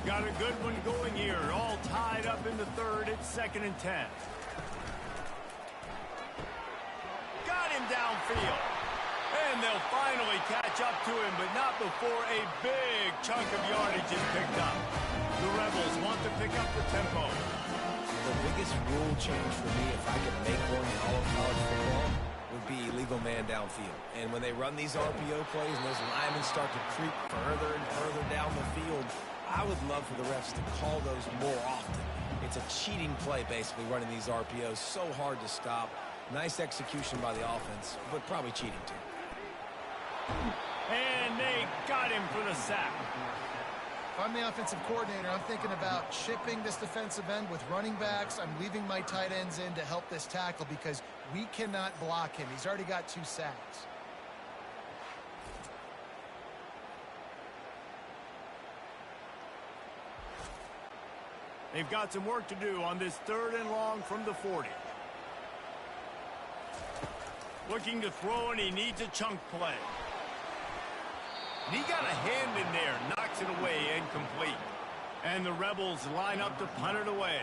[SPEAKER 1] Got a good one going here. All tied up in the 3rd. It's 2nd and 10. Got him downfield. And they'll finally catch up to him, but not before a big chunk of yardage is picked up. The Rebels want to pick up the tempo.
[SPEAKER 3] The biggest rule change for me, if I could make one in all of college football, would be illegal man downfield. And when they run these RPO plays and those linemen start to creep further and further down the field, I would love for the refs to call those more often. It's a cheating play, basically, running these RPOs. So hard to stop. Nice execution by the offense, but probably cheating too.
[SPEAKER 1] And they got him for the sack.
[SPEAKER 2] If I'm the offensive coordinator, I'm thinking about chipping this defensive end with running backs. I'm leaving my tight ends in to help this tackle because we cannot block him. He's already got 2 sacks.
[SPEAKER 1] They've got some work to do on this 3rd and long from the 40. Looking to throw, and he needs a chunk play. And he got a hand in there, knocks it away, incomplete. And the Rebels line up to punt it away.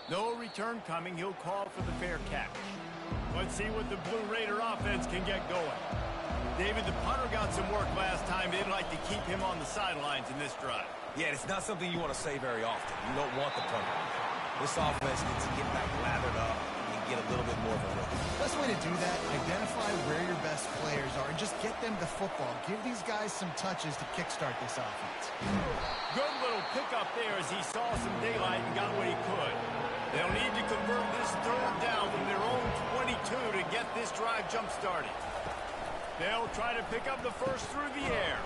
[SPEAKER 1] No return coming. He'll call for the fair catch. Let's see what the Blue Raider offense can get going. David, the punter got some work last time. They'd like to keep him on the sidelines in this drive.
[SPEAKER 3] Yeah, it's not something you want to say very often. You don't want the punter. This offense needs to get back lathered up and get a little bit more of a rhythm.
[SPEAKER 2] Best way to do that, identify where your best players are and just get them the football. Give these guys some touches to kickstart this offense.
[SPEAKER 1] Good little pickup there as he saw some daylight and got what he could. They'll need to convert this third down from their own 22 to get this drive jump-started. They'll try to pick up the first through the air.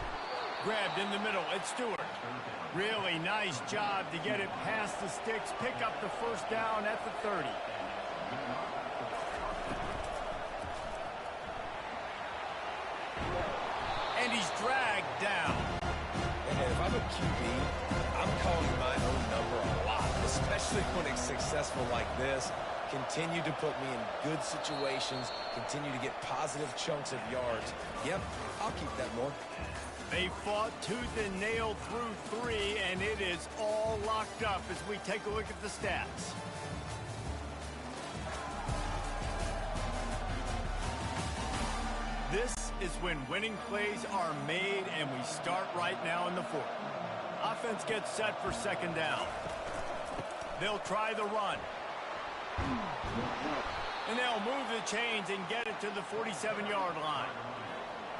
[SPEAKER 1] Grabbed in the middle, it's Stewart. Really nice job to get it past the sticks, pick up the first down at the 30. And he's dragged down.
[SPEAKER 3] And if I'm a QB, I'm calling my own number a lot, especially when it's successful like this. Continue to put me in good situations, continue to get positive chunks of yards. Yep, I'll keep that more.
[SPEAKER 1] They fought tooth and nail through 3, and it is all locked up as we take a look at the stats. This is when winning plays are made, and we start right now in the 4th. Offense gets set for second down. They'll try the run. And they'll move the chains and get it to the 47-yard line.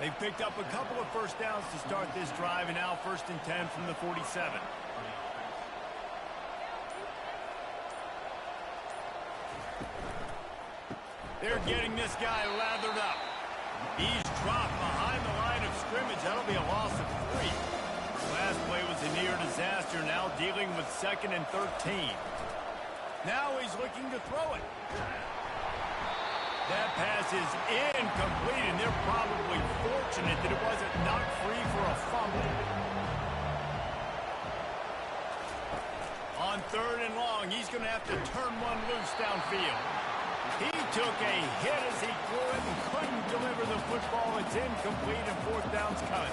[SPEAKER 1] They've picked up a couple of first downs to start this drive, and now 1st and 10 from the 47. They're getting this guy lathered up. He's dropped behind the line of scrimmage. That'll be a loss of 3. Last play was a near disaster, now dealing with 2nd and 13. Now he's looking to throw it. That pass is incomplete, and they're probably fortunate that it wasn't knocked free for a fumble. On 3rd and long, he's going to have to turn one loose downfield. He took a hit as he threw it and couldn't deliver the football. It's incomplete, and 4th down's coming.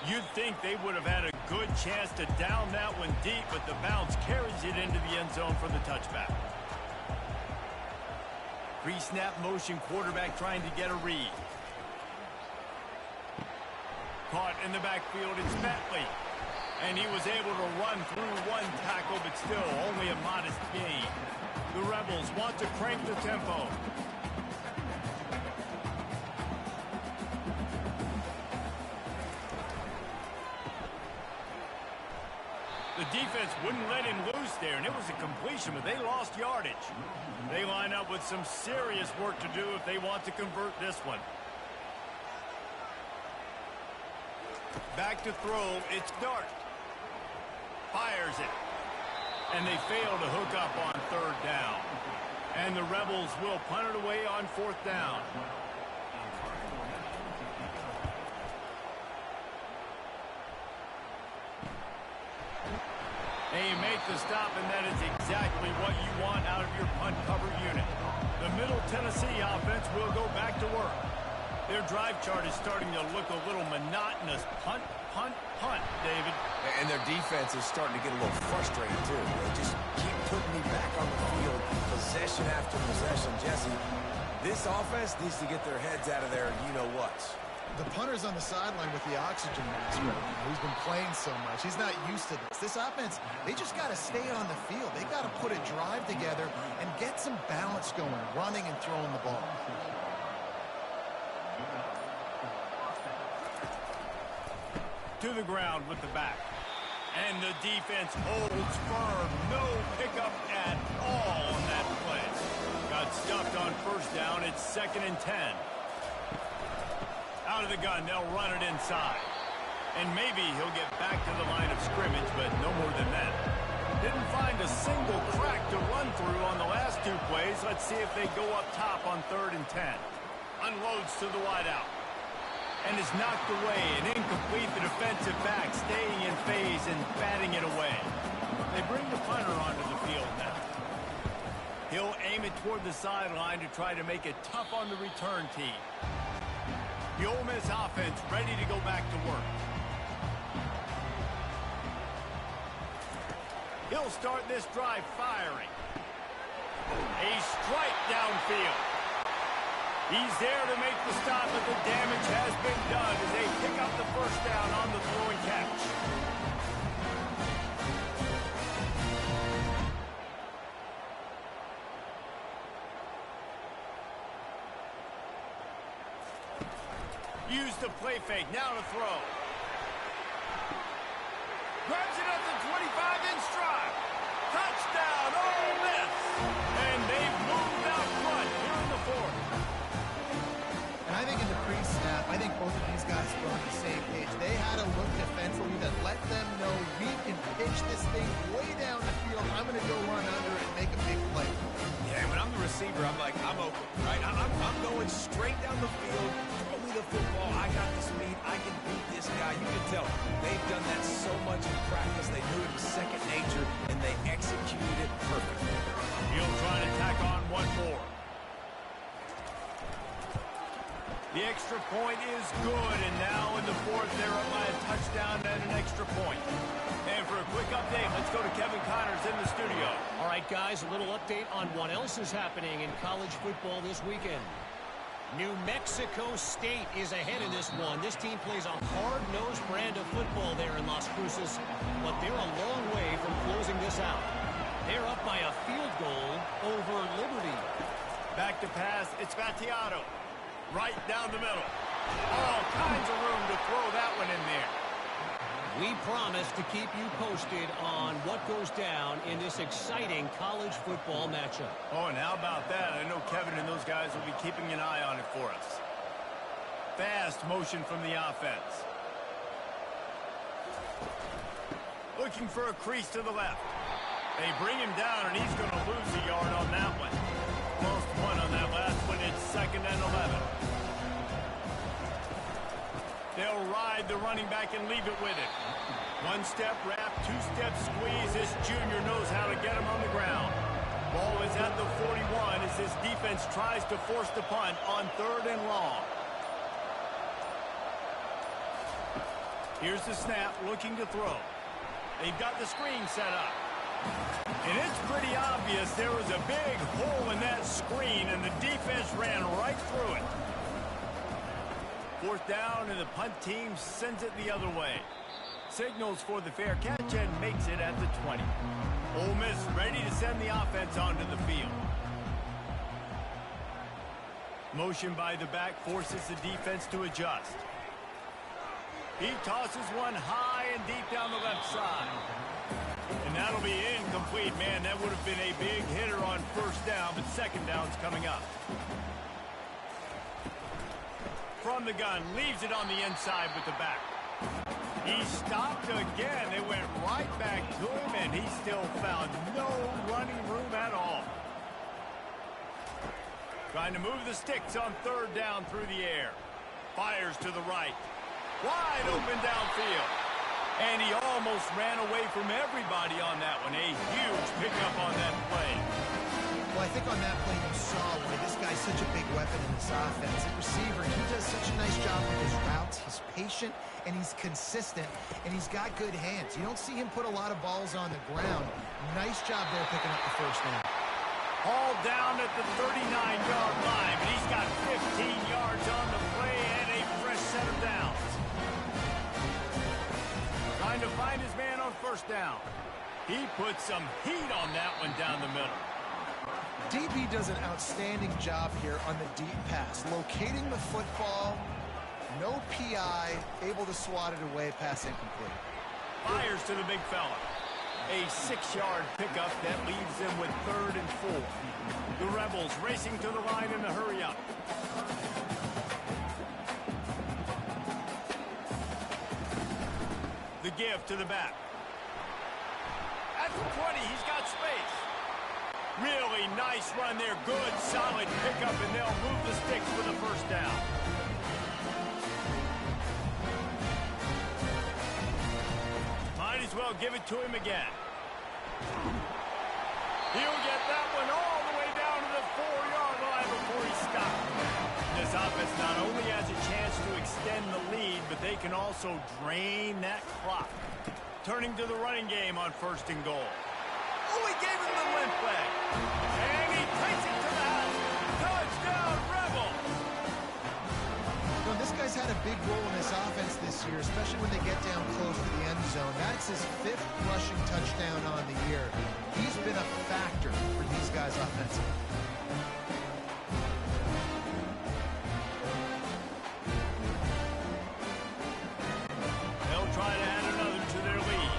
[SPEAKER 1] You'd think they would have had a good chance to down that one deep, but the bounce carries it into the end zone for the touchback. Pre-snap motion, quarterback trying to get a read. Caught in the backfield, it's Bentley. And he was able to run through one tackle, but still only a modest gain. The Rebels want to crank the tempo. The defense wouldn't let him loose there, and it was a completion, but they lost yardage. They line up with some serious work to do if they want to convert this one. Back to throw, it's Dart. Fires it. And they fail to hook up on 3rd down. And the Rebels will punt it away on 4th down. And you make the stop, and that is exactly what you want out of your punt cover unit. The Middle Tennessee offense will go back to work. Their drive chart is starting to look a little monotonous. Punt, punt, punt, David.
[SPEAKER 3] And their defense is starting to get a little frustrated, too. They just keep putting me back on the field, possession after possession. Jesse, this offense needs to get their heads out of there, you-know-whats.
[SPEAKER 2] The punter's on the sideline with the oxygen mask. He's been playing so much. He's not used to this. This offense, they just got to stay on the field. They got to put a drive together and get some balance going, running and throwing the ball.
[SPEAKER 1] To the ground with the back. And the defense holds firm. No pickup at all on that play. Got stuffed on 1st down. It's 2nd and 10. Out of the gun, they'll run it inside. And maybe he'll get back to the line of scrimmage, but no more than that. Didn't find a single crack to run through on the last 2 plays. Let's see if they go up top on 3rd and 10. Unloads to the wideout. And is knocked away and incomplete. The defensive back staying in phase and batting it away. They bring the punter onto the field now. He'll aim it toward the sideline to try to make it tough on the return team. The Ole Miss offense ready to go back to work. He'll start this drive firing. A strike downfield. He's there to make the stop, but the damage has been done as they pick up the first down on the throw and catch. Use the play fake, now to throw. Grabs it up to 25 in stride. Touchdown, Ole Miss. And they've moved out front here in the fourth.
[SPEAKER 2] And I think in the pre-snap, I think both of these guys were on the same page. They had a look defensively that let them know we can pitch this thing way down the field. I'm going to go run under and make a big play.
[SPEAKER 3] Yeah, when I'm the receiver, I'm like, I'm open, right? I'm going straight down the field. Throw me the football. I got the speed. I can beat this guy. You can tell they've done that so much in practice. They knew it was second nature, and they executed it perfectly.
[SPEAKER 1] He'll try to tack on one more. The extra point is good, and now in the fourth, they're up by a touchdown and an extra point. And for a quick update, let's go to Kevin Connors in the studio.
[SPEAKER 5] All right, guys, a little update on what else is happening in college football this weekend. New Mexico State is ahead in this one. This team plays a hard-nosed brand of football there in Las Cruces, but they're a long way from closing this out. They're up by a field goal over Liberty.
[SPEAKER 1] Back to pass, it's Vattiato. Right down the middle. All kinds of room to throw that one in there.
[SPEAKER 5] We promise to keep you posted on what goes down in this exciting college football matchup.
[SPEAKER 1] Oh, and how about that? I know Kevin and those guys will be keeping an eye on it for us. Fast motion from the offense. Looking for a crease to the left. They bring him down, and he's going to lose a yard on that one. Lost one on that last one. It's 2nd and 11. They'll ride the running back and leave it with it. One-step wrap, two-step squeeze. This junior knows how to get him on the ground. Ball is at the 41 as this defense tries to force the punt on 3rd and long. Here's the snap, looking to throw. They've got the screen set up. And it's pretty obvious there was a big hole in that screen, and the defense ran right through it. 4th down, and the punt team sends it the other way. Signals for the fair catch and makes it at the 20. Ole Miss ready to send the offense onto the field. Motion by the back forces the defense to adjust. He tosses one high and deep down the left side. And that'll be incomplete. Man, that would have been a big hitter on 1st down, but 2nd down's coming up. From the gun, leaves it on the inside with the back. He stopped again. They went right back to him, and he still found no running room at all. Trying to move the sticks on 3rd down through the air. Fires to the right. Wide open downfield. And he almost ran away from everybody on that one. A huge pickup on that play.
[SPEAKER 2] Well, I think on that play you saw where this guy's such a big weapon in this offense. At receiver, he does such a nice job with his routes. He's patient, and he's consistent, and he's got good hands. You don't see him put a lot of balls on the ground. Nice job there picking up the 1st down.
[SPEAKER 1] Hauled down at the 39-yard line, but he's got 15 yards on the play and a fresh set of downs. Trying to find his man on 1st down. He put some heat on that one down the middle.
[SPEAKER 2] DB does an outstanding job here on the deep pass. Locating the football, no PI, able to swat it away, pass incomplete.
[SPEAKER 1] Fires to the big fella. A 6-yard pickup that leaves them with 3rd and 4. The Rebels racing to the line in a hurry-up. The give to the back. At the 20, he's got space. Really nice run there. Good, solid pickup, and they'll move the sticks for the 1st down. Might as well give it to him again. He'll get that one all the way down to the 4-yard line before he stops. This offense not only has a chance to extend the lead, but they can also drain that clock. Turning to the running game on 1st and goal. Oh, he gave him the limp leg. And he takes it to the house. Touchdown, Rebels.
[SPEAKER 2] You know, this guy's had a big role in this offense this year, especially when they get down close to the end zone. That's his 5th rushing touchdown on the year. He's been a factor for these guys offensively.
[SPEAKER 1] They'll try to add another to their lead.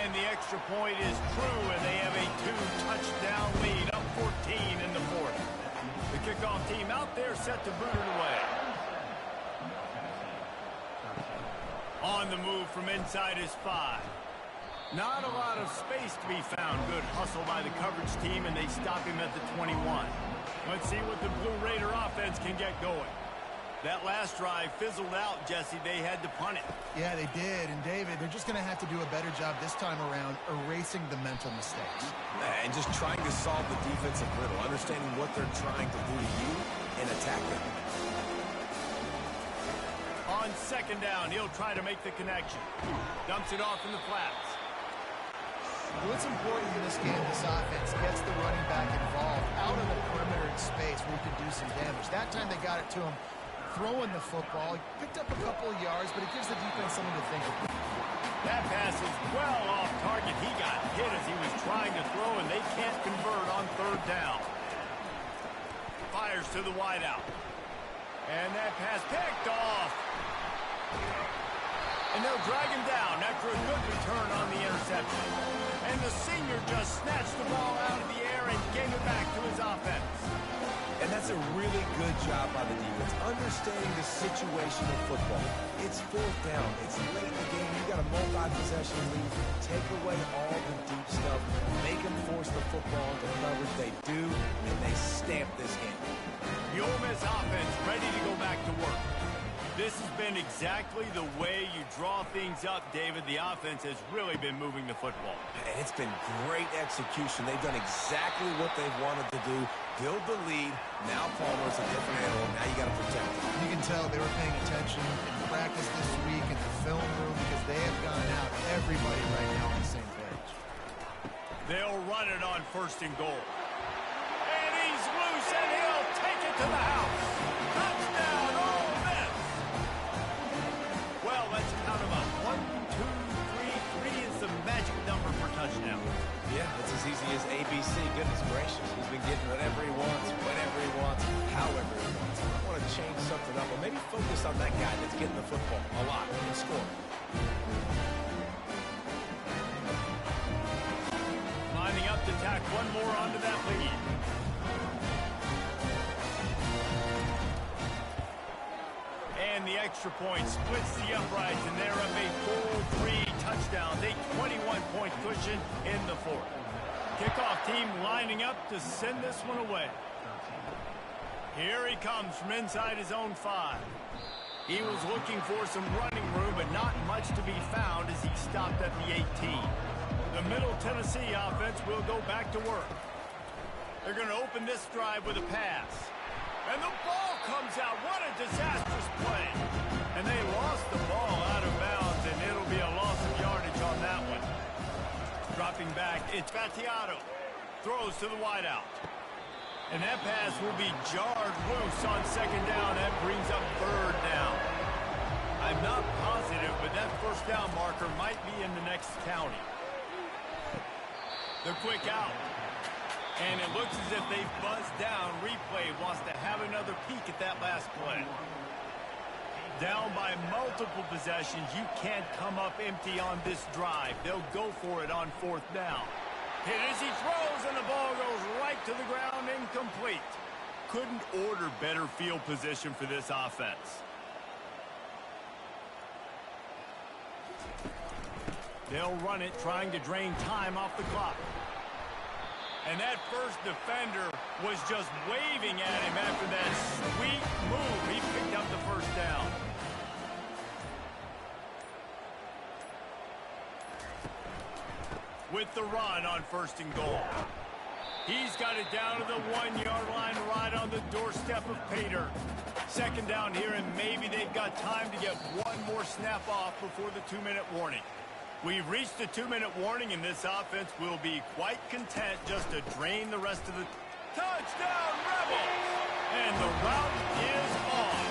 [SPEAKER 1] And the extra point is true, and they have a 2-touchdown lead, up 14 in the 4th. The kickoff team out there set to boot it away. On the move from inside his 5. Not a lot of space to be found. Good hustle by the coverage team, and they stop him at the 21. Let's see what the Blue Raider offense can get going. That last drive fizzled out, Jesse. They had to punt it.
[SPEAKER 2] Yeah, they did. And, David, they're just going to have to do a better job this time around erasing the mental mistakes.
[SPEAKER 3] And just trying to solve the defensive riddle, understanding what they're trying to do to you and attack them.
[SPEAKER 1] On 2nd down, he'll try to make the connection. Dumps it off in the flats.
[SPEAKER 2] What's important in this game, this offense gets the running back involved out of the perimeter in space where he can do some damage. That time they got it to him throwing the football. He picked up a couple of yards, but it gives the defense something to think about.
[SPEAKER 1] That pass is well off target. He got hit as he was trying to throw, and they can't convert on 3rd down. Fires to the wideout. And that pass picked off. And they'll drag him down after a good return on the interception. And the senior just snatched the ball out of the air and gave it back to his offense.
[SPEAKER 3] And that's a really good job by the defense, understanding the situation of football. It's 4th down. It's late in the game. You got a multi-possession lead. Take away all the deep stuff. Make them force the football into coverage. They do, and they stamp this game.
[SPEAKER 1] The Ole Miss offense ready to go back to work. This has been exactly the way you draw things up, David. The offense has really been moving the football.
[SPEAKER 3] And it's been great execution. They've done exactly what they've wanted to do. Build the lead. Now Palmer's a different animal. Now you got to protect him.
[SPEAKER 2] You can tell they were paying attention in practice this week in the film room because they have gone out, everybody right now on the same page.
[SPEAKER 1] They'll run it on 1st and goal. And he's loose, and he'll take it to the house. Touchdown, Ole Miss. Well, let's count them up. 1, 2, 3. 3 is the magic number for touchdown.
[SPEAKER 3] Yeah, it's as easy as ABC. Goodness gracious. He's been getting whatever he wants, whenever he wants, however he wants. I want to change something up, or maybe focus on that guy that's getting the football a lot and scoring.
[SPEAKER 1] Lining up to tack one more onto that lead. And the extra point splits the uprights, and they're up a full 3 touchdowns, a 21-point cushion in the 4th. Kickoff team lining up to send this one away. Here he comes from inside his own 5. He was looking for some running room, but not much to be found as he stopped at the 18. The Middle Tennessee offense will go back to work. They're going to open this drive with a pass. And the ball comes out. What a disastrous play. And they lost the ball out of bounds, and it'll be a loss of yardage on that one. Dropping back, it's Battiato. Throws to the wideout. And that pass will be jarred loose on 2nd down. That brings up 3rd down. I'm not positive, but that 1st down marker might be in the next county. The quick out. And it looks as if they've buzzed down. Replay wants to have another peek at that last play. Down by multiple possessions, you can't come up empty on this drive. They'll go for it on 4th down. Hit as he throws, and the ball goes right to the ground, incomplete. Couldn't order better field position for this offense. They'll run it, trying to drain time off the clock. And that first defender was just waving at him after that sweet move. He picked up the 1st down. With the run on 1st and goal. He's got it down to the 1-yard line right on the doorstep of Pater. Second down here, and maybe they've got time to get one more snap off before the 2-minute warning. We've reached the 2-minute warning, and this offense will be quite content just to drain the rest of the... Touchdown, Rebels! And the route is on.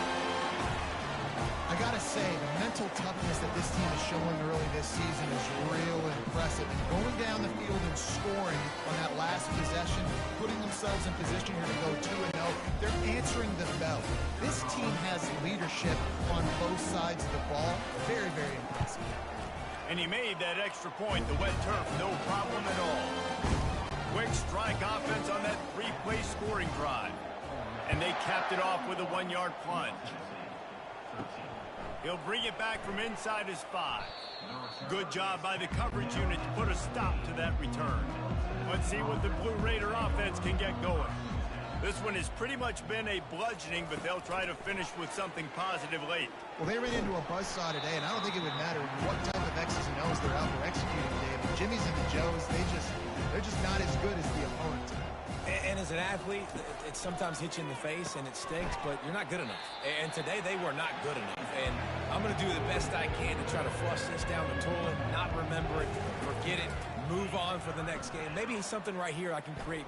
[SPEAKER 2] I gotta say, the mental toughness that this team is showing early this season is real impressive. And going down the field and scoring on that last possession, putting themselves in position here to go 2-0, they're answering the bell. This team has leadership on both sides of the ball. Very, very impressive.
[SPEAKER 1] And he made that extra point, the wet turf, no problem at all. Quick strike offense on that 3-play scoring drive. And they capped it off with a 1-yard plunge. He'll bring it back from inside his 5. Good job by the coverage unit to put a stop to that return. Let's see what the Blue Raider offense can get going. This one has pretty much been a bludgeoning, but they'll try to finish with something positive late.
[SPEAKER 2] Well, they ran into a buzzsaw today, and I don't think it would matter what type of X's and O's they're out there executing today. The Jimmies and the Joes, they're just not as good as the opponent.
[SPEAKER 3] And as an athlete, it sometimes hits you in the face and it stinks, but you're not good enough. And today they were not good enough. And I'm going to do the best I can to try to flush this down the toilet, not remember it, forget it, move on for the next game. Maybe something right here I can create.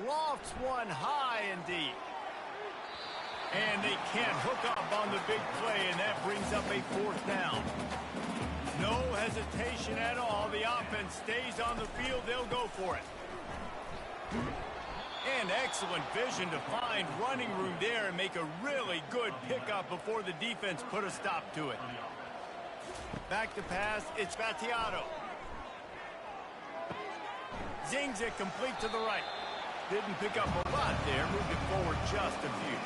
[SPEAKER 1] Lofts one high and deep. And they can't hook up on the big play, and that brings up a 4th down. No hesitation at all. The offense stays on the field. They'll go for it. And excellent vision to find running room there and make a really good pickup before the defense put a stop to it. Back to pass, it's Battiato. Zings it complete to the right. Didn't pick up a lot there, moved it forward just a few.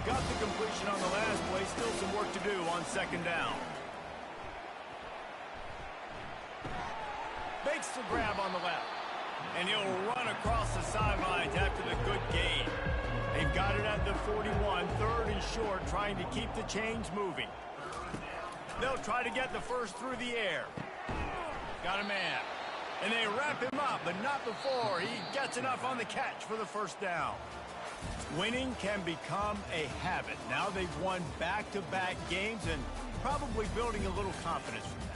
[SPEAKER 1] Got the completion on the last play, still some work to do on 2nd down. Makes the grab on the left. And he'll run across the sidelines after the good gain. They've got it at the 41, 3rd and short, trying to keep the chains moving. They'll try to get the first through the air. Got a man. And they wrap him up, but not before he gets enough on the catch for the 1st down. Winning can become a habit. Now they've won back-to-back games and probably building a little confidence from that.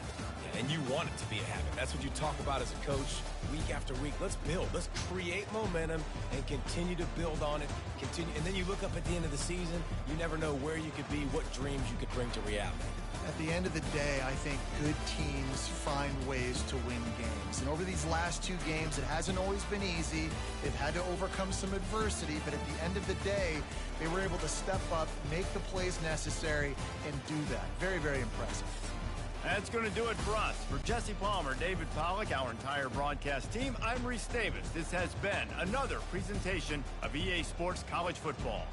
[SPEAKER 3] And you want it to be a habit. That's what you talk about as a coach week after week. Let's build. Let's create momentum and continue to build on it. Continue, and then you look up at the end of the season, you never know where you could be, what dreams you could bring to reality.
[SPEAKER 2] At the end of the day, I think good teams find ways to win games. And over these last 2 games, it hasn't always been easy. They've had to overcome some adversity, but at the end of the day, they were able to step up, make the plays necessary, and do that. Very, very impressive.
[SPEAKER 1] That's going to do it for us. For Jesse Palmer, David Pollack, our entire broadcast team, I'm Reese Davis. This has been another presentation of EA Sports College Football.